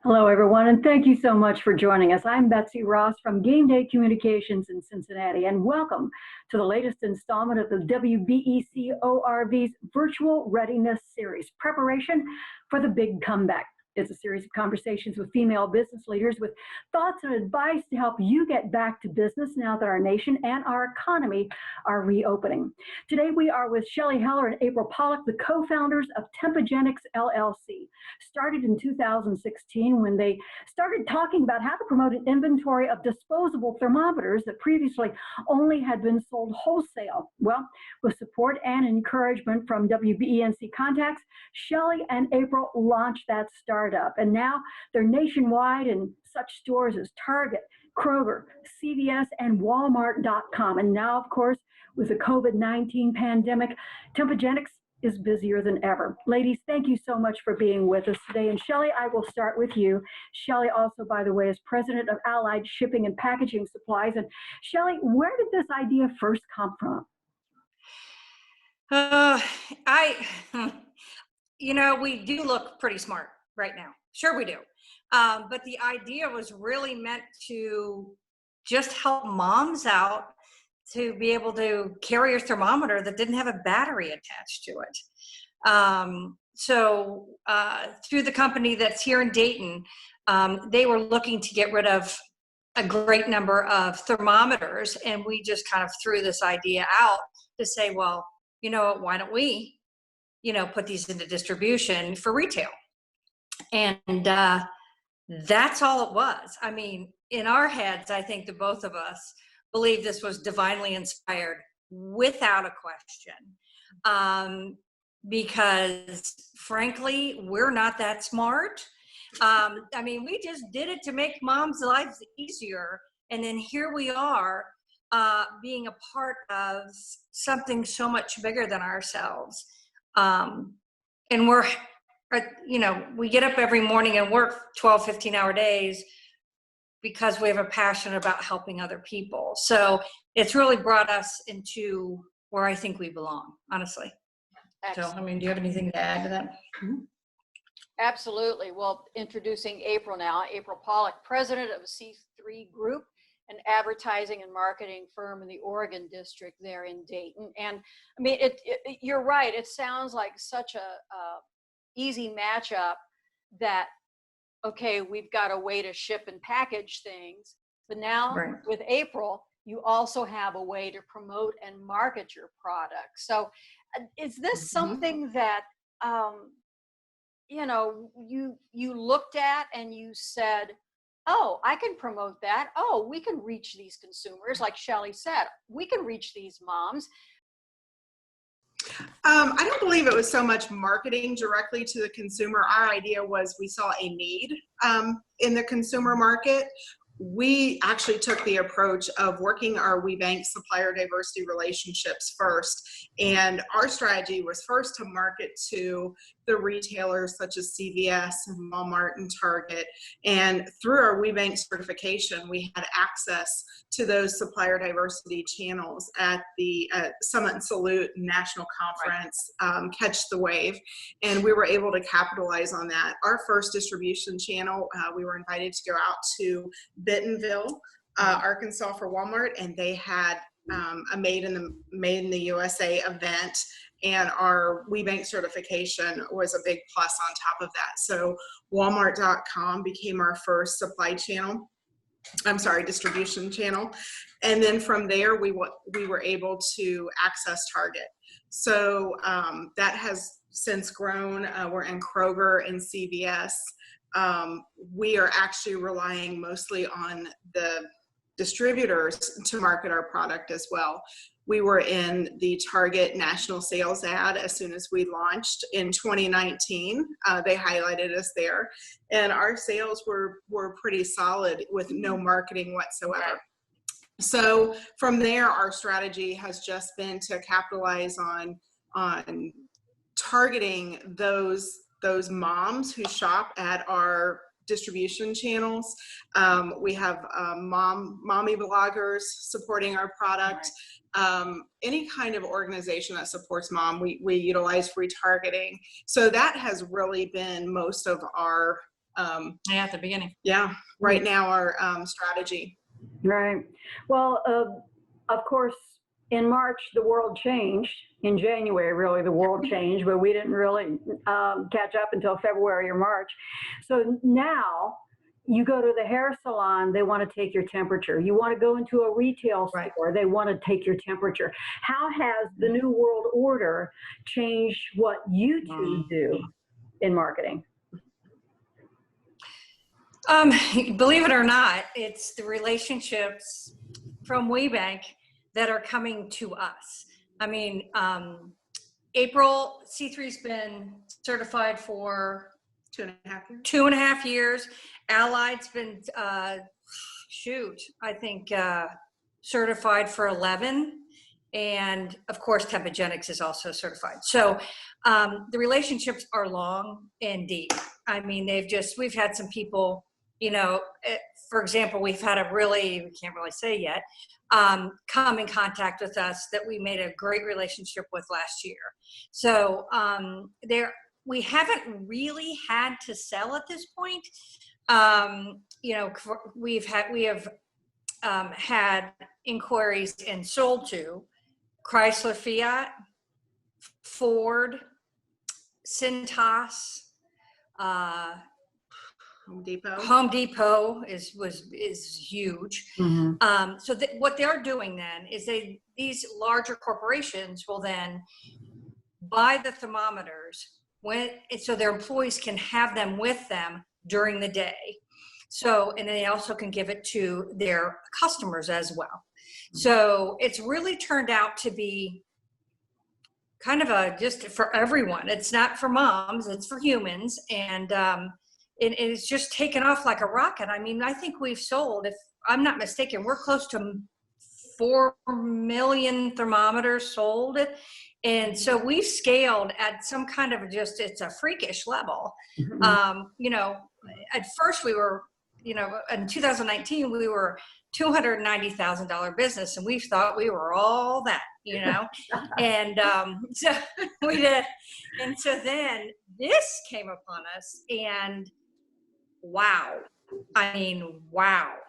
Hello, everyone, and thank you so much for joining us. I'm Betsy Ross from Game Day Communications in Cincinnati, and welcome to the latest installment of the WBEC ORV's Virtual Readiness Series, Preparation for the Big Comeback. It's a series of conversations with female business leaders with thoughts and advice to help you get back to business now that our nation and our economy are reopening. Today we are with Shelly and April Pollock, the co-founders of Tempagenix LLC. Started in 2016 when they started talking about how to promote an inventory of disposable thermometers that previously only had been sold wholesale. Well, with support and encouragement from WBENC contacts, Shelly and April launched that startup, and now they're nationwide in such stores as Target, Kroger, CVS, and Walmart.com. And now, of course, with the COVID-19 pandemic, Tempagenix is busier than ever. Ladies, thank you so much for being with us today. And Shelly, I will start with you. Shelly also, by the way, is president of Allied Shipping and Packaging Supplies. And Shelly, where did this idea first come from? We do look pretty smart right now. Sure we do. But the idea was really meant to just help moms out to be able to carry a thermometer that didn't have a battery attached to it. So through the company that's here in Dayton, they were looking to get rid of a great number of thermometers, and we just kind of threw this idea out to say, well, you know what, why don't we, put these into distribution for retail? And that's all it was. I mean, in our heads, I think the both of us believe this was divinely inspired without a question. Because frankly, we're not that smart. We just did it to make moms' lives easier. And then here we are, being a part of something so much bigger than ourselves. And we get up every morning and work 12, 15-hour days because we have a passion about helping other people. So it's really brought us into where I think we belong, honestly. Excellent. So, do you have anything to add to that? Mm-hmm. Absolutely. Well, introducing April now. April Pollock, president of C3 Group, an advertising and marketing firm in the Oregon district there in Dayton. And you're right. It sounds like such a easy matchup that, okay, we've got a way to ship and package things, but now right. With April, you also have a way to promote and market your product. So is this something that, you looked at and you said, oh, I can promote that. Oh, we can reach these consumers. Like Shelly said, we can reach these moms. I don't believe it was so much marketing directly to the consumer. Our idea was we saw a need in the consumer market. We actually took the approach of working our WBENC supplier diversity relationships first. And our strategy was first to market to the retailers such as CVS and Walmart and Target. And through our WBENC certification, we had access to those supplier diversity channels at the Summit and Salute National Conference, Catch the Wave. And we were able to capitalize on that. Our first distribution channel, we were invited to go out to Bentonville, Arkansas for Walmart, and they had a Made in the USA event, and our WBENC certification was a big plus on top of that. So Walmart.com became our first distribution channel. And then from there, we were able to access Target. So that has since grown. We're in Kroger and CVS. We are actually relying mostly on the distributors to market our product as well. We were in the Target national sales ad as soon as we launched in 2019. They highlighted us there, and our sales were pretty solid with no marketing whatsoever. So from there, our strategy has just been to capitalize on targeting those moms who shop at our distribution channels. We have mommy bloggers supporting our product. Any kind of organization that supports mom, we utilize retargeting. So that has really been most of our Yeah, at the beginning. Yeah, right now our strategy. Right. Well, of course, in March, the world changed. In January, really, the world changed, but we didn't really catch up until February or March. So now you go to the hair salon, they want to take your temperature. You want to go into a retail store, they want to take your temperature. How has the new world order changed what you two do in marketing? Believe it or not, it's the relationships from WBENC that are coming to us. I mean, April, C3's been certified for 2.5 years. 2.5 years. Allied's been, I think certified for 11. And of course, Tempagenix is also certified. So the relationships are long and deep. I mean, we've had some people, for example, we've had we can't really say yet, come in contact with us that we made a great relationship with last year. So we haven't really had to sell at this point. We have had inquiries and sold to Chrysler, Fiat, Ford, Cintas, Home Depot is huge. Mm-hmm. So what they're doing then is these larger corporations will then buy the thermometers so their employees can have them with them during the day. So, and they also can give it to their customers as well. So it's really turned out to be kind of just for everyone. It's not for moms, it's for humans. And it's just taken off like a rocket. I mean, I think we've sold, if I'm not mistaken, we're close to 4 million thermometers sold. And so we've scaled at some kind of it's a freakish level. Mm-hmm. At first we were, in 2019, we were $290,000 business, and we thought we were all that, and so we did. And so then this came upon us, and wow.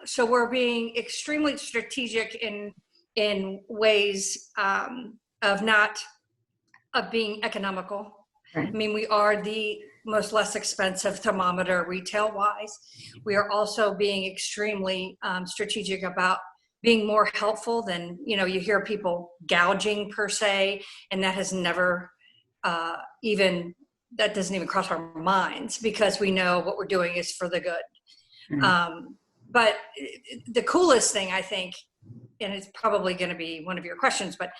So we're being extremely strategic in ways of being economical. Right. I mean, we are the most less expensive thermometer retail wise. We are also being extremely strategic about being more helpful than, you hear people gouging per se, and that has never that doesn't even cross our minds, because we know what we're doing is for the good. Mm-hmm. But the coolest thing, I think, and it's probably going to be one of your questions, but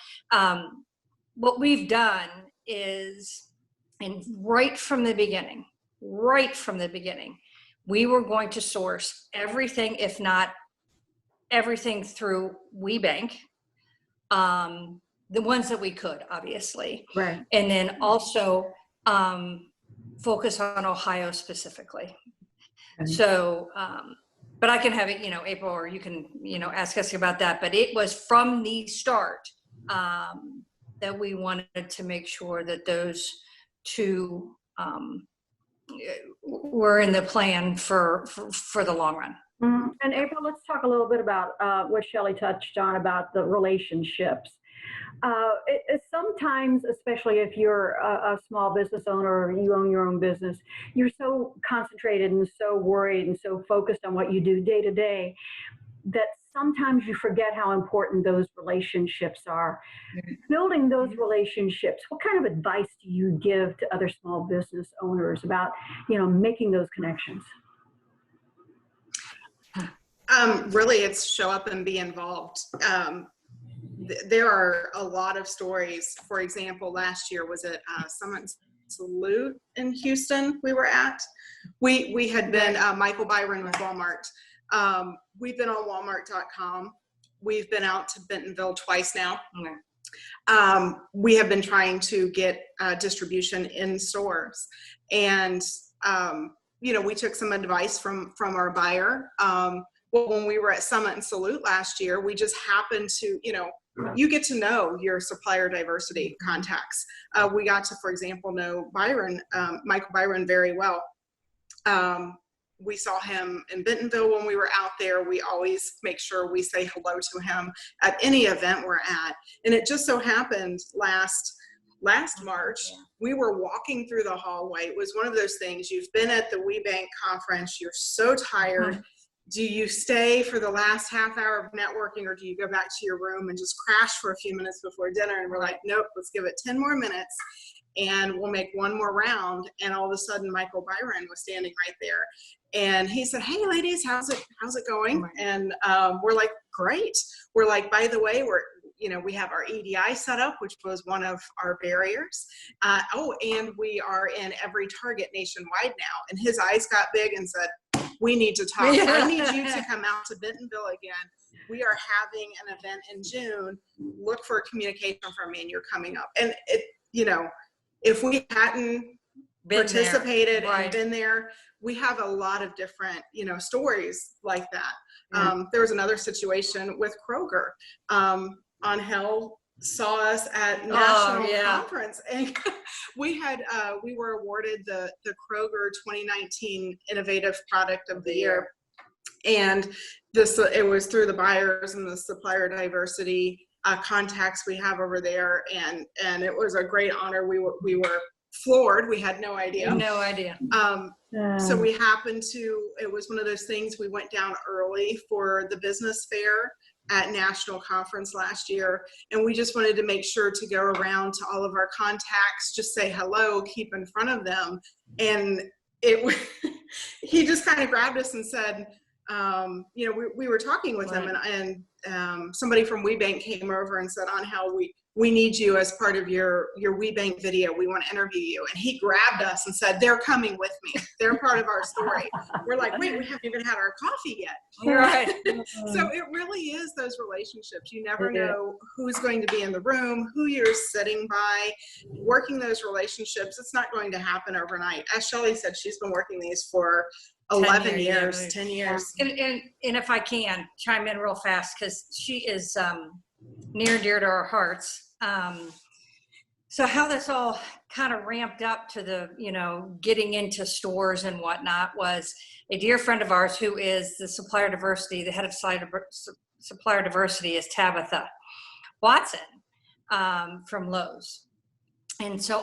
what we've done is, and right from the beginning, we were going to source everything, if not everything, through WBENC, the ones that we could, obviously. Right. And then also focus on Ohio specifically. Okay. So, but I can have it, April, or you can, ask us about that. But it was from the start that we wanted to make sure that those two were in the plan for the long run. Mm-hmm. And April, let's talk a little bit about what Shelly touched on about the relationships. It's sometimes, especially if you're a small business owner or you own your own business, you're so concentrated and so worried and so focused on what you do day to day that sometimes you forget how important those relationships are. Mm-hmm. Building those relationships, what kind of advice do you give to other small business owners about, making those connections? Really, it's show up and be involved. There are a lot of stories. For example, last year was at Summit Salute in Houston we were at. We had been, Michael Byron with Walmart. We've been on Walmart.com. We've been out to Bentonville twice now. We have been trying to get distribution in stores. And, we took some advice from our buyer. Well, when we were at Summit and Salute last year, we just happened to, you get to know your supplier diversity contacts. We got to, for example, know Michael Byron very well. we saw him in Bentonville when we were out there. We always make sure we say hello to him at any event we're at. And it just so happened last March, we were walking through the hallway. It was one of those things, you've been at the WBENC conference, you're so tired. Do you stay for the last half hour of networking, or do you go back to your room and just crash for a few minutes before dinner? And we're like, nope, let's give it 10 more minutes and we'll make one more round. And all of a sudden Michael Byron was standing right there. And he said, hey ladies, how's it going? And we're like, great. We're like, by the way, we have our EDI set up, which was one of our barriers. And we are in every Target nationwide now. And his eyes got big and said, we need to talk. I need you to come out to Bentonville again. We are having an event in June. Look for communication from me, and you're coming up. And if we hadn't participated and been there, we have a lot of different, stories like that. There was another situation with Kroger. Angel saw us at national conference, and we were awarded the Kroger 2019 Innovative Product of the Year, and it was through the buyers and the supplier diversity contacts we have over there, and it was a great honor. We were floored. We had no idea. So we happened to, it was one of those things, we went down early for the business fair at national conference last year, and we just wanted to make sure to go around to all of our contacts, just say hello, keep in front of them. And he just kind of grabbed us and said, we were talking with him, and somebody from WBENC came over and said, Angel, we need you as part of your WBENC video. We want to interview you. And he grabbed us and said, they're coming with me. They're part of our story. We're like, wait, we haven't even had our coffee yet. Right. So it really is those relationships. You never know who's going to be in the room, who you're sitting by. Working those relationships, it's not going to happen overnight. As Shelly said, she's been working these for 10 years. And if I can chime in real fast, because she is near and dear to our hearts. So how this all kind of ramped up to the, getting into stores and whatnot was a dear friend of ours who is the supplier diversity, the head of supplier diversity is Tabitha Watson from Lowe's. And so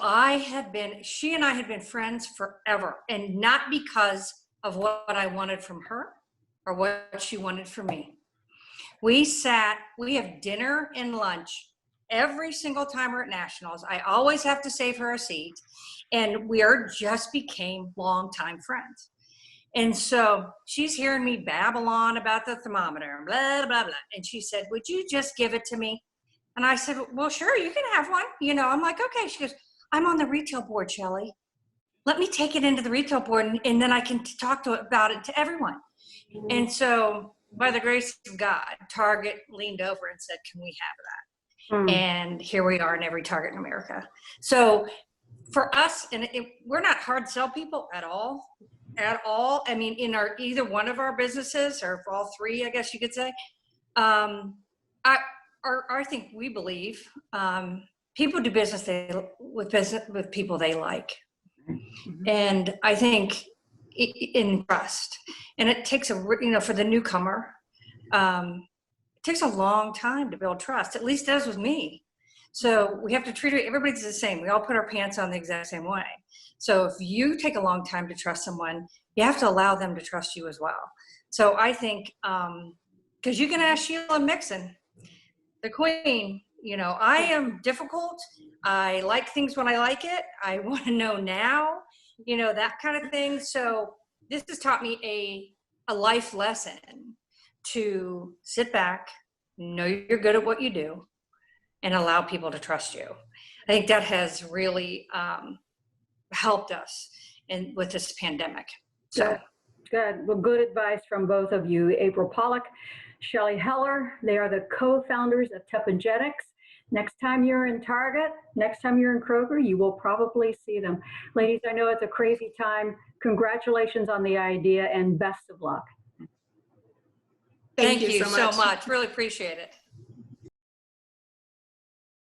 she and I had been friends forever, and not because of what I wanted from her or what she wanted from me. We have dinner and lunch every single time we're at nationals. I always have to save her a seat, and we just became longtime friends. And so she's hearing me babble on about the thermometer and blah, blah, blah. And she said, would you just give it to me? And I said, well, sure, you can have one. I'm like, okay. She goes, I'm on the retail board, Shelly. Let me take it into the retail board, and then I can talk about it to everyone. And so by the grace of God, Target leaned over and said, can we have that? And here we are in every Target in America. So for us, and we're not hard sell people at all. I mean, in either one of our businesses, or for all three, I guess you could say, I think we believe people do business with people they like. And I think in trust, and it takes for the newcomer, it takes a long time to build trust. At least it does with me. So we have to treat everybody's the same. We all put our pants on the exact same way. So if you take a long time to trust someone, you have to allow them to trust you as well. So I think, because you can ask Sheila Mixon, the queen, I am difficult. I like things when I like it. I want to know now, that kind of thing. So this has taught me a life lesson to sit back, know you're good at what you do, and allow people to trust you. I think that has really helped us with this pandemic. So good. Well, good advice from both of you, April Pollock, Shelly Heller. They are the co-founders of Tempagenix. Next time you're in Target, next time you're in Kroger, you will probably see them. Ladies, I know it's a crazy time. Congratulations on the idea, and best of luck. Thank you so much. Really appreciate it.